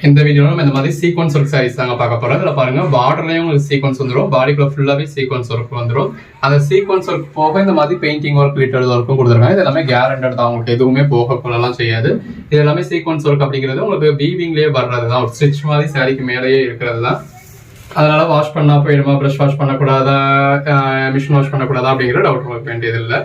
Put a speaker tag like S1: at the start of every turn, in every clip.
S1: இந்த வீடியோல நம்ம இந்த மாதிரி சீக்வன்ஸ் ஒர்க் சாரீஸ் தாங்க பார்க்க போறோம். இதுல பாருங்க பார்டர்லயும் உங்களுக்கு சீக்வன்ஸ் வந்துடும், பாடிக்குள்ள ஃபுல்லாவே சீக்வன்ஸ் ஒர்க் வந்துடும். அந்த சீக்வன்ஸ் ஒர்க் போக இந்த மாதிரி பெயிண்டிங் ஒர்க் லிட்டர் ஒர்க்கும் கொடுத்துருக்காங்க. இது எல்லாமே கேரண்டட் தான், உங்களுக்கு எதுவுமே போக கொள்ளலாம் செய்யாது. இது எல்லாமே சீக்வன்ஸ் ஒர்க் அப்படிங்கிறது உங்களுக்கு வீவிங்லேயே வர்றது தான், ஒரு ஸ்டிச் மாதிரி சாரிக்கு மேலேயே இருக்கிறது தான். அதனால வாஷ் பண்ணா போயிடுமா, ப்ரஷ் வாஷ் பண்ணக்கூடாதா, மிஷின் வாஷ் பண்ணக்கூடாதா அப்படிங்கிற டவுட் உங்களுக்கு வேண்டியது இல்லை.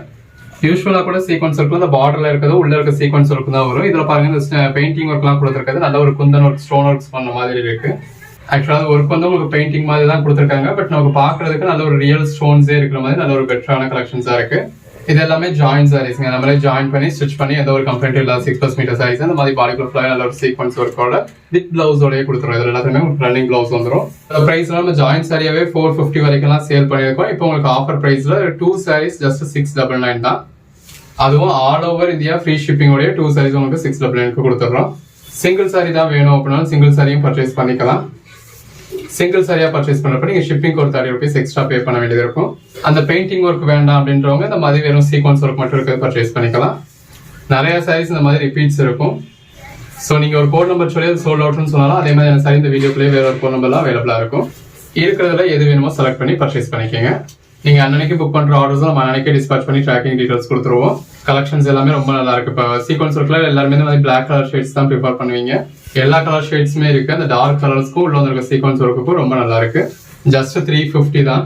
S1: யூஸ்வலா கூட சீக்வன்ஸ் ஒர்க் அந்த பார்டர்ல இருக்கிறது உள்ள இருக்க சீக்வன்ஸ் ஒர்க் தான் வரும். இதுல பாருங்க இந்த பெயிண்டிங் ஒர்க்லாம் கொடுத்துருக்காது, நல்ல ஒரு குந்தன் ஒர்க் ஸ்டோன் ஒர்க்ஸ் பண்ண மாதிரி இருக்கு. ஆக்சுவலா அது ஒர்க் வந்து உங்களுக்கு பெயிண்டிங் மாதிரி தான் கொடுத்துருக்காங்க, பட் நமக்கு பாக்குறதுக்கு நல்ல ஒரு ரியல் ஸ்டோன்ஸே இருக்கிற மாதிரி நல்ல ஒரு பெட்டரான கலெக்ஷன்ஸா இருக்கு. இது எல்லாமே ஜாயின் சாரீஸ்ங்க, நம்மளே ஜாயின் பண்ணி ஸ்டிச் பண்ணி எந்த ஒரு கம்ப்ளைண்ட் இல்லாத 6+ மீட்டர் சாரீஸ் அந்த மாதிரி பாடி ஃபுல்லாக நல்ல ஒரு சீக்வன்ஸ் ஒர்க்கோட வித் பிளவுஸோடய கொடுத்துரும். இதில் எல்லாத்துமே உங்களுக்கு ரன்னிங் பிளவுஸ் வந்துடும். ப்ரைஸ்லாம் நம்ம ஜாயின் சாரியாவே 450 வரைக்கும்லாம் சேல் பண்ணியிருக்கோம். இப்போ உங்களுக்கு ஆஃபர் ப்ரைஸ்ல 2 சாரீஸ் ஜஸ்ட் 699 தான். அதுவும் ஆல் ஓவர் இந்தியா ஃப்ரீ ஷிப்பிங்கோடய 2 சாரீஸ் உங்களுக்கு 699 கொடுத்துட்றோம். சிங்கிள் சாரி தான் வேணும் அப்படின்னா சிங்கிள் சாரியும் பர்ச்சேஸ் பண்ணிக்கலாம். சிங்கிள் சாரியா பர்ச்சேஸ் பண்றப்ப நீங்க ஷிப்பிங் ஒரு 30 rupees எக்ஸ்ட்ரா பே பண்ண வேண்டியது இருக்கும். அந்த பெயிண்டிங் ஒர்க் வேண்டாம் அப்படின்றவங்க இந்த மாதிரி வெறும் சீக்வன்ஸ் ஒர்க் மட்டும் இருக்கிறது பர்ச்சேஸ் பண்ணிக்கலாம். நிறைய சாரீஸ் இந்த மாதிரி ரிப்பீட்ஸ் இருக்கும். ஸோ நீங்க ஒரு கோட் நம்பர் சொல்லி சோல்ட் அவுட்னு சொன்னாலும் அதே மாதிரி சாரி இந்த வீடியோக்குள்ளே வேற ஒரு கோட் நம்பர்லாம் அவைலபிளா இருக்கும். இருக்கிறதுல எது வேணுமோ செலக்ட் பண்ணி பர்ச்சேஸ் பண்ணிக்கோங்க. நீங்க அன்னைக்கு புக் பண்ற ஆர்டர்ஸ் நம்ம அன்னைக்கே டிஸ்பேச் பண்ணி ட்ராக்கிங் டீடைல்ஸ் கொடுத்துருவோம். கலெக்ஷன்ஸ் எல்லாமே ரொம்ப நல்லா இருக்கு. இப்போ சீக்வன்ஸ் ஒர்க்ல எல்லாருமே இந்த மாதிரி பிளாக் கலர் ஷேட்ஸ் தான் ப்ரிஃபர் பண்ணுவீங்க. எல்லா கலர் ஷேட்ஸுமே இருக்கு. அந்த டார்க் கலர்ஸ்க்கும் உள்ள வந்திருக்க சீக்வன்ஸ் ஒர்க்குக்கும் ரொம்ப நல்லா இருக்கு. ஜஸ்ட் 350 தான்.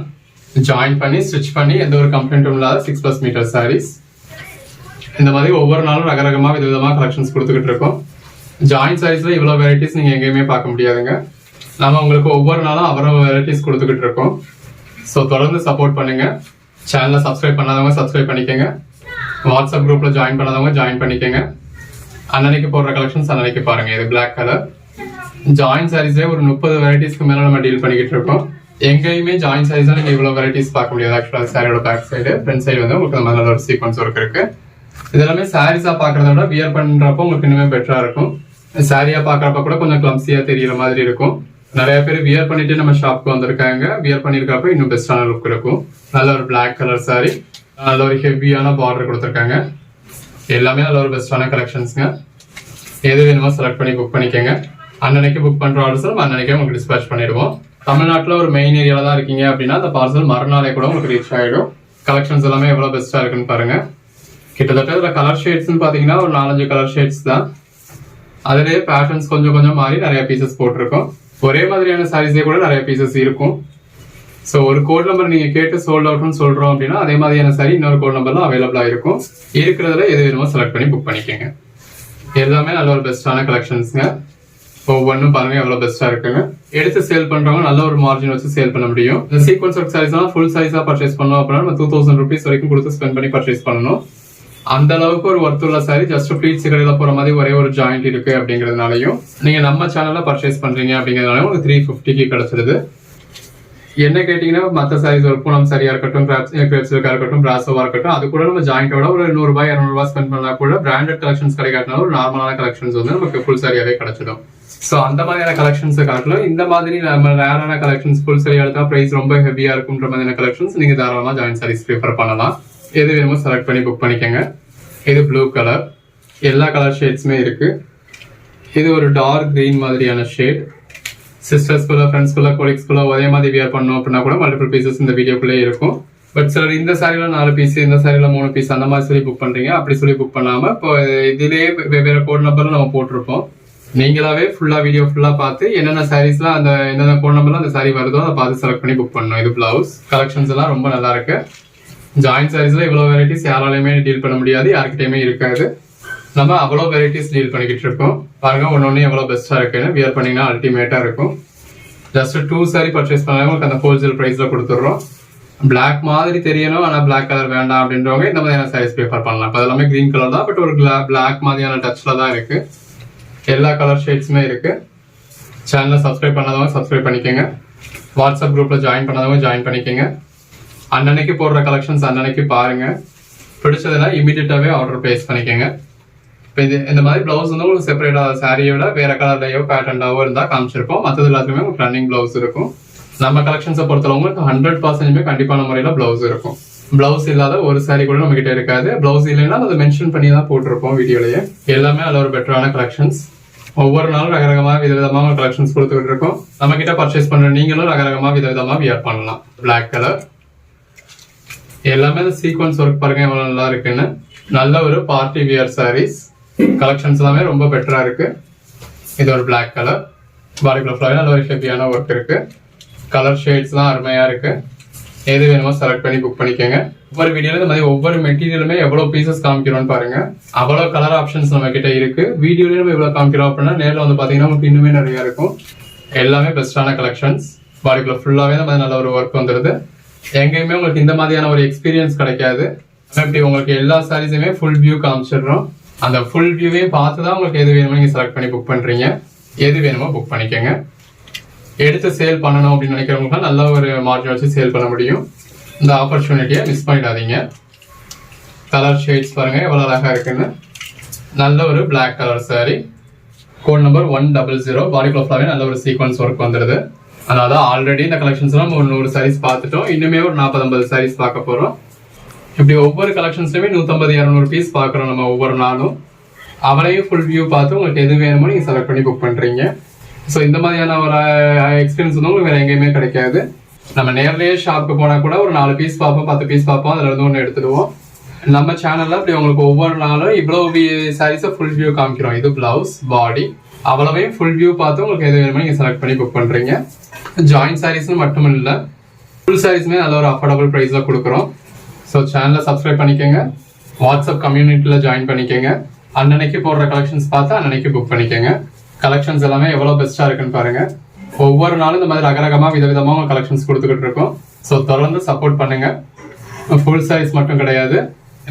S1: ஜாயின் பண்ணி ஸ்டிச் பண்ணி எந்த ஒரு கம்ப்ளைண்ட்டும் இல்லாத 6+ மீட்டர் சாரீஸ். இந்த மாதிரி ஒவ்வொரு நாளும் ரகரகமா விதவிதமா கலெக்ஷன்ஸ் கொடுத்துக்கிட்டு இருக்கோம். ஜாயின் சாரீஸ்ல இவ்வளவு வெரைட்டிஸ் நீங்க எங்கேயுமே பார்க்க முடியாதுங்க. நம்ம உங்களுக்கு ஒவ்வொரு நாளும் அவ்வளவு வெரைட்டிஸ் கொடுத்துக்கிட்டு இருக்கோம். ஸோ தொடர்ந்து சப்போர்ட் பண்ணுங்க. சேனலை சப்ஸ்கிரைப் பண்ணாதவங்க சப்ஸ்கிரைப் பண்ணிக்கோங்க. வாட்ஸ்அப் குரூப்ல ஜாயின் பண்ணாதவங்க ஜாயின் பண்ணிக்கோங்க. அன்னைக்கு போடுற கலெக்ஷன்ஸ் அன்னைக்கு பாருங்க. இது பிளாக் கலர் ஜாயின் சாரீஸ்லேயே ஒரு 30 வெரைட்டிஸ்க்கு மேல நம்ம டீல் பண்ணிக்கிட்டு இருக்கோம். எங்கேயுமே ஜாயின் சாரீஸ் நீங்க இவ்வளவு வெரைட்டிஸ் பார்க்க முடியாது. ஆக்சுவலாக சாரியோட பேக் சைடு ஃப்ரண்ட் சைடு வந்து உங்களுக்கு நல்ல ஒரு சீக்வன்ஸ் ஒர்க் இருக்கு. இதெல்லாமே சாரீஸா பாக்குறத விட வியர் பண்றப்போ உங்களுக்கு இன்னுமே பெட்டரா இருக்கும். சாரியா பாக்குறப்ப கூட கொஞ்சம் கிளம்சியா தெரியற மாதிரி இருக்கும். நிறைய பேர் வியர் பண்ணிட்டு நம்ம ஷாப்க்கு வந்திருக்காங்க. வியர் பண்ணிருக்கப்ப இன்னும் பெஸ்டான லுக் இருக்கும். நல்ல ஒரு பிளாக் கலர் சாரி, நல்ல ஒரு ஹெவியான பார்டர் கொடுத்துருக்காங்க. எல்லாமே நல்ல ஒரு பெஸ்டான கலெக்ஷன்ஸ்ங்க. எது வேணுமோ செலக்ட் பண்ணி புக் பண்ணிக்கோங்க. அன்னன்னைக்கு புக் பண்ற ஆர்டர்ஸ் நம்ம அன்னன்னைக்கே உங்களுக்கு டிஸ்பேச் பண்ணிடுவோம். தமிழ்நாட்டில் ஒரு மெயின் ஏரியால தான் இருக்கீங்க அப்படின்னா அந்த பார்சல் மறுநாளே கூட உங்களுக்கு ரீச் ஆகிடும். கலெக்ஷன்ஸ் எல்லாமே எவ்வளவு பெஸ்டா இருக்குன்னு பாருங்க. கிட்டத்தட்ட இதுல கலர் ஷேட்ஸ்ன்னு பாத்தீங்கன்னா ஒரு 4-5 கலர் ஷேட்ஸ் தான். அதுலேயே பேட்டர்ன்ஸ் கொஞ்சம் கொஞ்சம் மாறி நிறைய பீசஸ் போட்டிருக்கோம். ஒரே மாதிரியான சாரீஸே கூட நிறைய பீசஸ் இருக்கும். ஸோ ஒரு கோட் நம்பர் நீங்க கேட்டு சோல்ட் அவுட்னு சொல்றோம் அப்படின்னா அதே மாதிரியான சாரி இன்னொரு கோட் நம்பர்லாம் அவைலபிளா இருக்கும். இருக்கிறதுல எது வேணுமோ செலக்ட் பண்ணி புக் பண்ணிக்கோங்க. எல்லாமே நல்ல ஒரு பெஸ்டான கலெக்ஷன்ஸ்ங்க. ஒவ்வொன்றும் பாருங்க எவ்வளவு பெஸ்டா இருக்குங்க. எடுத்து சேல் பண்றவங்க நல்ல ஒரு மார்ஜின் வச்சு சேல் பண்ண முடியும். இந்த சீக்வன்ஸ் ஒர்க் சாரீஸ் எல்லாம் ஃபுல் சைஸா பர்ச்சேஸ் பண்ணோம் அப்படின்னா நம்ம 2000 rupees வரைக்கும் கொடுத்து ஸ்பெண்ட் பண்ணி பர்ச்சேஸ் பண்ணணும். அந்த அளவுக்கு ஒரு ஒர்த்துள்ள சாரி. ஜஸ்ட் ப்ளீட்ஸ் கடையில போற மாதிரி ஒரே ஒரு ஜாயிண்ட் இருக்கு அப்படிங்கிறதுனாலையும் நீங்க நம்ம சேனல்ல பர்ச்சேஸ் பண்றீங்க அப்படிங்கிறதுனால உங்களுக்கு 350க்கு கிடைச்சிருது. என்ன கேட்டீங்கன்னா மற்ற சாரீஸ் ஒரு பூனம் சாரியா இருக்கட்டும், கிரேப்ஸில்கா இருக்கட்டும், பிராசோவா இருக்கட்டும், அது கூட நம்ம ஜாயிண்டோட ஒரு 100 ரூபாய் 200 ரூபாய் ஸ்பெண்ட் பண்ணா கூட பிராண்டட் கலெக்ஷன்ஸ் கிடைக்காட்டினாலும் ஒரு நார்மலான கலெக்ஷன்ஸ் வந்து நமக்கு ஃபுல் சாரியாவே கிடைச்சிடும். ஸோ அந்த மாதிரியான கலெக்ஷன்ஸை காட்டிலும் இந்த மாதிரி நம்ம ரேரான கலெக்ஷன்ஸ் ஃபுல் சாரி எடுத்தா பிரைஸ் ரொம்ப ஹெவியா இருக்குன்ற மாதிரியான கலெக்ஷன்ஸ் நீங்க தாராளமா ஜாயின் சாரீஸ் ப்ரிஃபர் பண்ணலாம். எது வேணுமோ செலக்ட் பண்ணி புக் பண்ணிக்கோங்க. இது ப்ளூ கலர், எல்லா கலர் ஷேட்ஸுமே இருக்கு. இது ஒரு டார்க் கிரீன் மாதிரியான ஷேட். சிஸ்டர்ஸ்குள்ள, ஃப்ரெண்ட்ஸ்குள்ள, கொலீக்ஸ்குள்ள ஒரே மாதிரி வியர் பண்ணோம் அப்படின்னா கூட மல்டிபிள் பீசஸ் இந்த வீடியோக்குள்ளே இருக்கும். பட் சிலர் இந்த சாரியில 4 பீஸ், இந்த சாரியில 3 பீஸ் அந்த மாதிரி சொல்லி புக் பண்றீங்க. அப்படி சொல்லி புக் பண்ணாம இப்போ இதுலயே வெவ்வேறு கோட் நம்பர்ல நம்ம போட்டிருப்போம். நீங்களாவே ஃபுல்லா வீடியோ ஃபுல்லா பார்த்து என்னென்ன சாரீஸ்லாம் அந்த என்னென்ன கோட் நம்பர்ல அந்த சாரி வருதோ அதை பார்த்து செலக்ட் பண்ணி புக் பண்ணணும். இது பிளவுஸ் கலெக்ஷன்ஸ் எல்லாம் ரொம்ப நல்லா இருக்கு. ஜாயின் சாரீஸ்ல இவ்வளவு வெரைட்டிஸ் யாராலையுமே டீல் பண்ண முடியாது, யாருக்கிட்டையுமே இருக்காது. நம்ம அவ்வளவு வெரைட்டிஸ் டீல் பண்ணிக்கிட்டு இருக்கோம். பாருங்க ஒன்னொன்னு எவ்வளவு பெஸ்டா இருக்குன்னு. வியர் பண்ணீங்கன்னா அல்டிமேட்டா இருக்கும். ஜஸ்ட் 2 சாரி பர்ச்சேஸ் பண்ணாலும் உங்களுக்கு அந்த ஹோல்சேல் பிரைஸ்ல கொடுத்துடுறோம். பிளாக் மாதிரி தெரியணும் ஆனா பிளாக் கலர் வேண்டாம் அப்படின்றவங்க இந்த மாதிரியான சாரீஸ் ப்ரிஃபர் பண்ணலாம். இப்போ எல்லாமே கிரீன் கலர் தான், பட் ஒரு பிளாக் மாதிரியான டச்ல தான் இருக்கு. எல்லா கலர் ஷேட்ஸுமே இருக்கு. சேனலை சப்ஸ்கிரைப் பண்ணாதவங்க சப்ஸ்கிரைப் பண்ணிக்கோங்க. வாட்ஸ்அப் குரூப்ல ஜாயின் பண்ணாதவங்க ஜாயின் பண்ணிக்கோங்க. அன்னன்னைக்கு போடுற கலெக்ஷன்ஸ் அன்னன்னைக்கு பாருங்க. பிடிச்சதுன்னா இமீடியட்டாவே ஆர்டர் பிளேஸ் பண்ணிக்கோங்க. இப்போ இந்த மாதிரி பிளவுஸ் வந்து உங்களுக்கு செப்பரேட்டா சாரியோட வேற கலர்லயோ பேட்டர்னாவோ இருந்தா காமிச்சிருப்போம். மற்றது எல்லாத்துக்குமே உங்களுக்கு ரன்னிங் பிளவுஸ் இருக்கும். நம்ம கலெக்ஷன்ஸை பொறுத்தவங்களுக்கு 100% கண்டிப்பான முறையில பிளவுஸ் இருக்கும். பிளவுஸ் இல்லாத ஒரு சாரி கூட நம்ம கிட்ட இருக்காது. பிளவுஸ் இல்லைன்னா அதை மென்ஷன் பண்ணி தான் போட்டிருப்போம் வீடியோலயே. எல்லாமே அதில் ஒரு பெட்டரான கலெக்ஷன்ஸ். ஒவ்வொரு நாளும் ரகரகமா விதவிதமாக கலெக்ஷன்ஸ் கொடுத்துக்கிட்டு இருக்கோம். நம்ம கிட்ட பர்ச்சேஸ் பண்ற நீங்களும் ரகரகமா விதவிதமா வியர் பண்ணலாம். பிளாக் கலர் எல்லாமே சீக்வன்ஸ் ஒர்க் பாருங்க எவ்வளவு நல்லா இருக்குன்னு. நல்ல ஒரு பார்ட்டி வியர் சாரீஸ் கலெக்ஷன்ஸ் எல்லாமே ரொம்ப பெட்டரா இருக்கு. இது ஒரு பிளாக் கலர் பாடிக்குள்ள ஃபுல்லாவே நல்ல ஒரு ஹெவியான ஒர்க் இருக்கு. கலர் ஷேட்ஸ் தான் அருமையா இருக்கு. எது வேணுமோ செலக்ட் பண்ணி புக் பண்ணிக்கோங்க. ஒவ்வொரு வீடியோல இந்த மாதிரி ஒவ்வொரு மெட்டீரியலுமே எவ்வளவு பீசஸ் காமிக்கிறோம்னு பாருங்க. அவ்வளவு கலர் ஆப்ஷன்ஸ் நம்ம கிட்ட இருக்கு. வீடியோலயே நம்ம எவ்வளவு காமிக்கிறோம் அப்படின்னா நேரில் வந்து பாத்தீங்கன்னா உங்களுக்கு இன்னுமே நிறைய இருக்கும். எல்லாமே பெஸ்டான கலெக்ஷன்ஸ். பாடிக்குள்ள ஃபுல்லாவே இந்த மாதிரி நல்ல ஒரு ஒர்க் வந்துருது. எங்கேயுமே உங்களுக்கு இந்த மாதிரியான ஒரு எக்ஸ்பீரியன்ஸ் கிடைக்காது. இப்படி உங்களுக்கு எல்லா சாரீஸுமே ஃபுல் வியூ காமிச்சிடுறோம். அந்த ஃபுல் வியூவையும் பார்த்து தான் உங்களுக்கு எது வேணுமோ நீங்க செலக்ட் பண்ணி புக் பண்றீங்க. எது வேணுமோ புக் பண்ணிக்கோங்க. எடுத்து சேல் பண்ணணும் அப்படின்னு நினைக்கிறவங்க நல்ல ஒரு மார்ஜின் வச்சு சேல் பண்ண முடியும். இந்த ஆப்பர்ச்சுனிட்டியை மிஸ் பண்ணிடாதீங்க. கலர் ஷேட்ஸ் பாருங்க எவ்வளவு அழகா இருக்குன்னு. நல்ல ஒரு black colour saree. Code number 100. பாடிக்குள்ள ஃபுல்லாவே நல்ல ஒரு சீக்வன்ஸ் ஒர்க் வந்துருது. அதாவது ஆல்ரெடி இந்த கலெக்ஷன்ஸ் நம்ம ஒரு 100 sarees பார்த்துட்டோம். இன்னுமே ஒரு 40-50 sarees பார்க்க போறோம். இப்படி ஒவ்வொரு கலெக்ஷன்ஸ்லயுமே 150-200 பீஸ் பார்க்குறோம் நம்ம ஒவ்வொரு நாளும். அவளையும் ஃபுல் வியூ பார்த்து உங்களுக்கு எது வேணுமோ நீங்க செலக்ட் பண்ணி புக் பண்றீங்க. ஸோ இந்த மாதிரியான ஒரு எக்ஸ்பீரியன்ஸ் வந்து உங்களுக்கு வேற எங்கேயுமே கிடைக்காது. நம்ம நேர்லயே ஷாப்புக்கு போனா கூட ஒரு 4 பீஸ் பார்ப்போம், 10 பீஸ் பார்ப்போம், அதுல இருந்து ஒன்று எடுத்துடுவோம். நம்ம சேனல்ல அப்படி உங்களுக்கு ஒவ்வொரு நாளும் இவ்வளவு சாரீஸை ஃபுல் வியூ காமிக்கிறோம். இது பிளவுஸ், பாடி, அவ்வளவையும் ஃபுல் வியூ பார்த்து உங்களுக்கு எது வேணுமோ நீங்க செலக்ட் பண்ணி புக் பண்றீங்க. ஜாயின்ட் சாரீஸ்னு மட்டும் இல்லை, ஃபுல் சாரீஸுமே நல்ல ஒரு அஃபோர்டபுள் ப்ரைஸ்ல கொடுக்குறோம். ஸோ சேனலை சப்ஸ்கிரைப் பண்ணிக்கோங்க. வாட்ஸ்அப் கம்யூனிட்டியில் ஜாயின் பண்ணிக்கோங்க. அன்னன்னைக்கு போடுற கலெக்ஷன்ஸ் பார்த்து அன்னன்னைக்கு புக் பண்ணிக்கோங்க. கலெக்ஷன்ஸ் எல்லாமே எவ்வளவு பெஸ்டா இருக்குன்னு பாருங்க. ஒவ்வொரு நாளும் இந்த மாதிரி ரகரகமா விதவிதமா கலெக்ஷன்ஸ் கொடுத்துக்கிட்டு இருக்கோம். ஸோ தொடர்ந்து சப்போர்ட் பண்ணுங்க. ஃபுல் சாரீஸ் மட்டும் கிடையாது,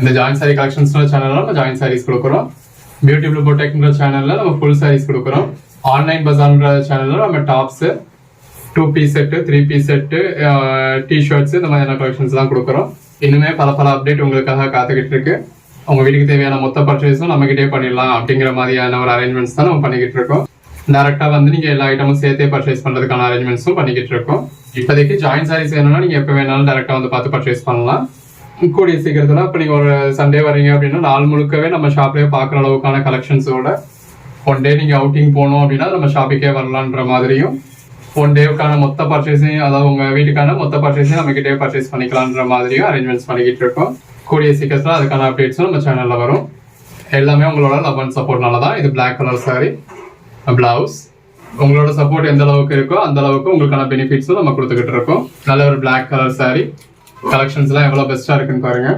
S1: இந்த ஜாயின் சாரி கலெக்ஷன்ஸ் சேனல்ல நம்ம ஜாயின் சாரீஸ் கொடுக்குறோம். பியூட்டி ப்ளூ டெக்னிக்கல் சேனல்ல நம்ம ஃபுல் சாரீஸ் கொடுக்குறோம். ஆன்லைன் பஜார்ன்ற சேனல்ல நம்ம tops, 2 piece set, 3 piece set, T-shirts, இந்த மாதிரியான கலெக்ஷன்ஸ் தான் கொடுக்குறோம். இன்னுமே பல அப்டேட் உங்களுக்காக காத்துக்கிட்டு இருக்கு. உங்க வீட்டுக்கு தேவையான மொத்த பர்ச்சேஸும் நம்ம கிட்டே பண்ணிடலாம் அப்படிங்கிற மாதிரியான ஒரு அரேஞ்ச்மெண்ட்ஸ் தான் நம்ம பண்ணிக்கிட்டு இருக்கோம். டைரக்டா வந்து நீங்க எல்லா ஐட்டமும் சேர்த்தே பர்ச்சேஸ் பண்றதுக்கான அரேஞ்ச்மெண்ட்ஸும் பண்ணிக்கிட்டு இருக்கோம். இப்போதைக்கு ஜாயின் சாரீஸ் வேணும்னா நீங்க எப்ப வேணாலும் டைரக்டா வந்து பார்த்து பர்ச்சேஸ் பண்ணலாம். கூடிய சீக்கிரத்துல இப்ப நீங்க ஒரு சண்டே வரீங்க அப்படின்னா நாள் முழுக்கவே நம்ம ஷாப்லயே பாக்குற அளவுக்கான கலெக்ஷன்ஸோட 1 டே நீங்க அவுட்டிங் போகணும் அப்படின்னா நம்ம ஷாப்புக்கே வரலான்ற மாதிரியும் 1 டேவுக்கான மொத்த பர்ச்சேஸையும், அதாவது உங்க வீட்டுக்கான மொத்த பர்ச்சேஸையும் நம்ம கிட்டே பர்ச்சேஸ் பண்ணிக்கலான்ற மாதிரியும் அரேஞ்ச்மெண்ட்ஸ் பண்ணிக்கிட்டு இருக்கோம். கூடிய சீக்கிரத்துல அதுக்கான அப்டேட்ஸும் நம்ம சேனல்ல வரும். எல்லாமே உங்களோட லவ் அண்ட் சப்போர்ட்னால தான். இது பிளாக் கலர் சாரி, பிளவுஸ். உங்களோட சப்போர்ட் எந்த அளவுக்கு இருக்கோ அந்த அளவுக்கு உங்களுக்கான பெனிஃபிட்ஸும் நம்ம கொடுத்துக்கிட்டு இருக்கோம். நல்ல ஒரு பிளாக் கலர் சாரி கலெக்ஷன்ஸ் எல்லாம் எவ்வளவு பெஸ்டா இருக்குன்னு பாருங்க.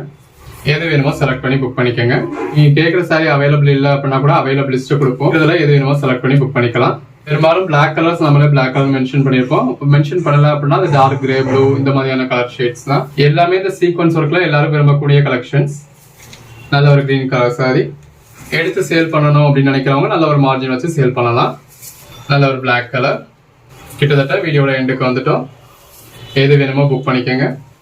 S1: எது வேணுமோ செலக்ட் பண்ணி புக் பண்ணிக்கோங்க. நீங்க கேட்குற சாரி அவைலபிள் இல்லை அப்படின்னா கூட அவைலபிள் லிஸ்ட் கொடுப்போம். இதுல எது வேணுமோ செலக்ட் பண்ணி புக் பண்ணிக்கலாம். பெரும்பாலும் பிளாக் கலர்ஸ் நம்மளே பிளாக் கலர் மென்ஷன் பண்ணிருப்போம். மென்ஷன் பண்ணல அப்படின்னா அது டார்க் கிரே, ப்ளூ, இந்த மாதிரியான கலர் ஷேட்ஸ் தான். எல்லாமே இந்த சீக்வன்ஸ் ஒர்க்ல எல்லாரும் விரும்பக்கூடிய கலெக்ஷன்ஸ். நல்ல ஒரு கிரீன் கலர் சாரி எடுத்து சேல் பண்ணணும் அப்படின்னு நினைக்கிறவங்க நல்ல ஒரு மார்ஜின் வச்சு சேல் பண்ணலாம். நல்ல ஒரு பிளாக் கலர். கிட்டத்தட்ட வீடியோட எண்டுக்கு வந்துட்டோம். எது வேணுமோ புக் பண்ணிக்கோங்க.